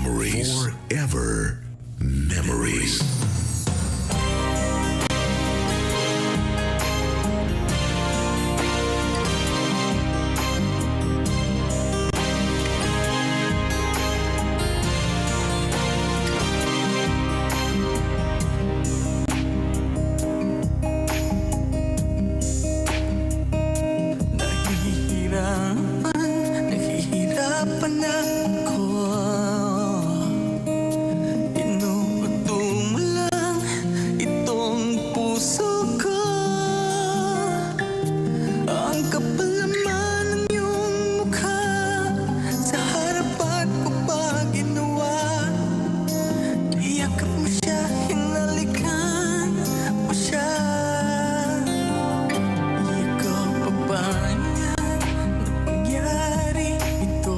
Memories. Forever memories. Nahihirapan ako. Inuuto mo lang itong puso ko. Ang kapal naman ng iyong mukha, sa harapan ko pa ginawa. Iyakap mo siya, hinalikan mo siya. Ikaw pa ba yan na pangyari ito?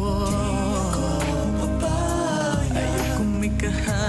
Ayokong may kahanan